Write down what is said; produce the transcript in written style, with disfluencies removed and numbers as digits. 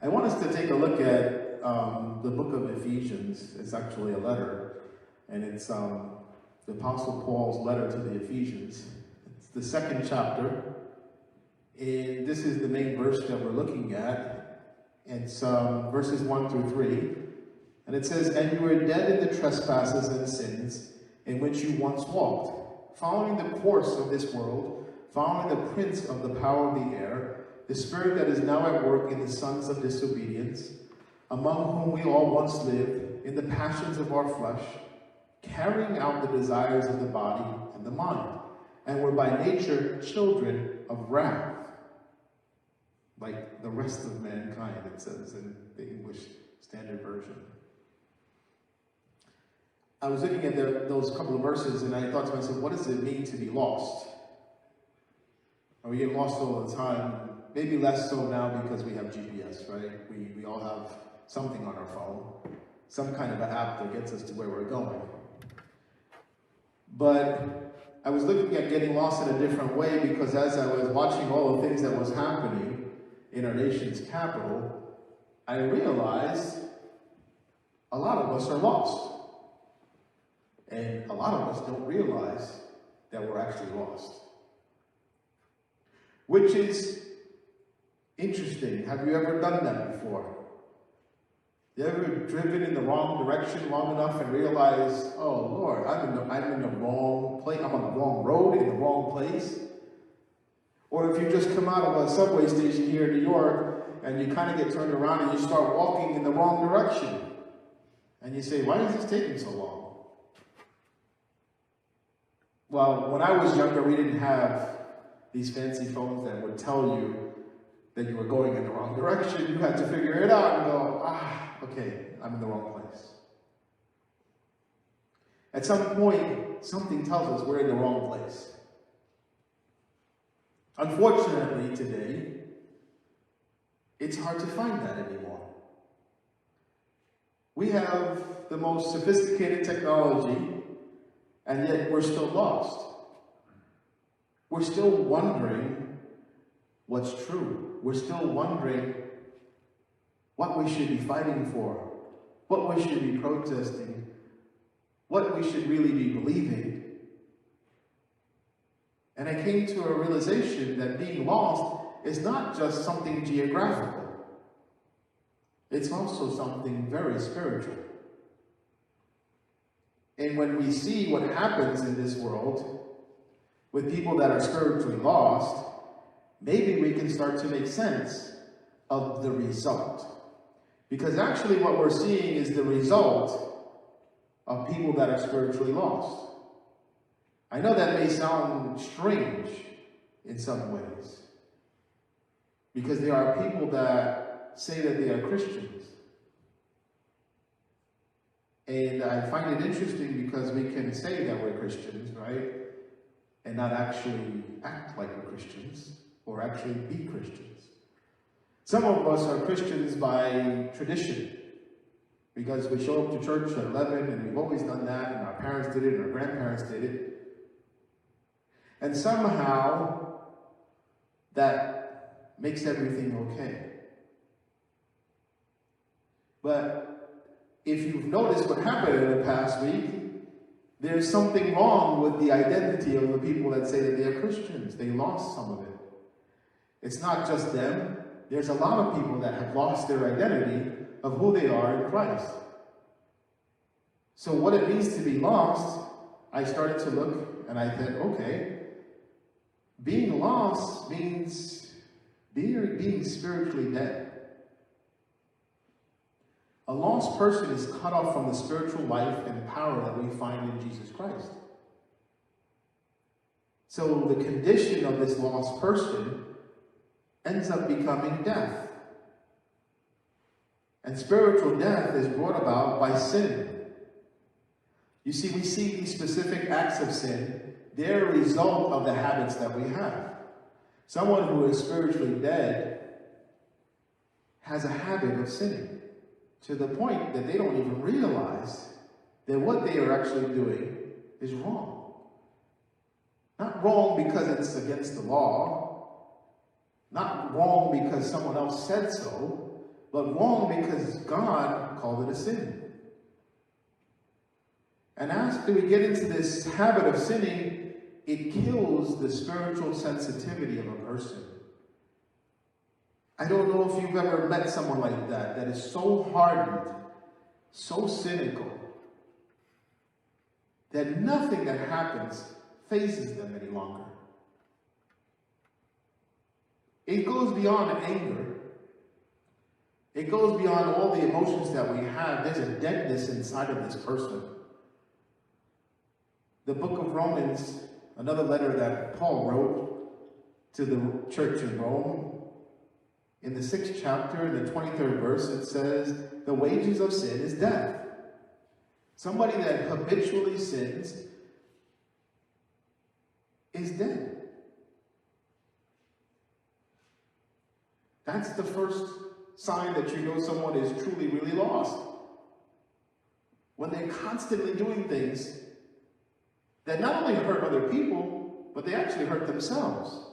I want us to take a look at the book of Ephesians. It's actually a letter, and it's the Apostle Paul's letter to the Ephesians. It's the second chapter, and this is the main verse that we're looking at. It's verses 1 through 3, and it says, "And you were dead in the trespasses and sins in which you once walked, following the course of this world, following the prince of the power of the air, the spirit that is now at work in the sons of disobedience, among whom we all once lived in the passions of our flesh, carrying out the desires of the body and the mind, and were by nature children of wrath," like the rest of mankind, it says in the English Standard Version. I was looking at those couple of verses, and I thought to myself, what does it mean to be lost? And we get lost all the time. Maybe less so now because we have GPS, right? We all have something on our phone, some kind of an app that gets us to where we're going. But I was looking at getting lost in a different way because as I was watching all the things that was happening in our nation's capital, I realized a lot of us are lost. And a lot of us don't realize that we're actually lost. Which is interesting. Have you ever done that before? You ever driven in the wrong direction long enough and realize, oh Lord, I'm in the wrong place, I'm on the wrong road in the wrong place? Or if you just come out of a subway station here in New York and you kind of get turned around and you start walking in the wrong direction. And you say, why is this taking so long? Well, when I was younger, we didn't have these fancy phones that would tell you that you were going in the wrong direction. You had to figure it out and go, okay, I'm in the wrong place. At some point, something tells us we're in the wrong place. Unfortunately, today, it's hard to find that anymore. We have the most sophisticated technology, and yet we're still lost. We're still wondering what's true. We're still wondering what we should be fighting for, what we should be protesting, what we should really be believing. And I came to a realization that being lost is not just something geographical. It's also something very spiritual. And when we see what happens in this world with people that are spiritually lost, maybe we can start to make sense of the result. Because actually what we're seeing is the result of people that are spiritually lost. I know that may sound strange in some ways, because there are people that say that they are Christians. And I find it interesting because we can say that we're Christians, right? And not actually act like we're Christians, or actually be Christians. Some of us are Christians by tradition, because we show up to church at 11, and we've always done that, and our parents did it, and our grandparents did it. And somehow, that makes everything okay. But if you've noticed what happened in the past week, there's something wrong with the identity of the people that say that they are Christians. They lost some of it. It's not just them. There's a lot of people that have lost their identity of who they are in Christ. So what it means to be lost, I started to look and I said, okay, being lost means being spiritually dead. A lost person is cut off from the spiritual life and power that we find in Jesus Christ. So the condition of this lost person ends up becoming death. And spiritual death is brought about by sin. You see, we see these specific acts of sin, they're a result of the habits that we have. Someone who is spiritually dead has a habit of sinning, to the point that they don't even realize that what they are actually doing is wrong. Not wrong because it's against the law, not wrong because someone else said so, but wrong because God called it a sin. And after we get into this habit of sinning, it kills the spiritual sensitivity of a person. I don't know if you've ever met someone like that, that is so hardened, so cynical, that nothing that happens phases them any longer. It goes beyond anger. It goes beyond all the emotions that we have. There's a deadness inside of this person. The book of Romans, another letter that Paul wrote to the church in Rome, in the 6th chapter, in the 23rd verse, it says, the wages of sin is death. Somebody that habitually sins is dead. That's the first sign that you know someone is truly, really lost. When they're constantly doing things that not only hurt other people, but they actually hurt themselves.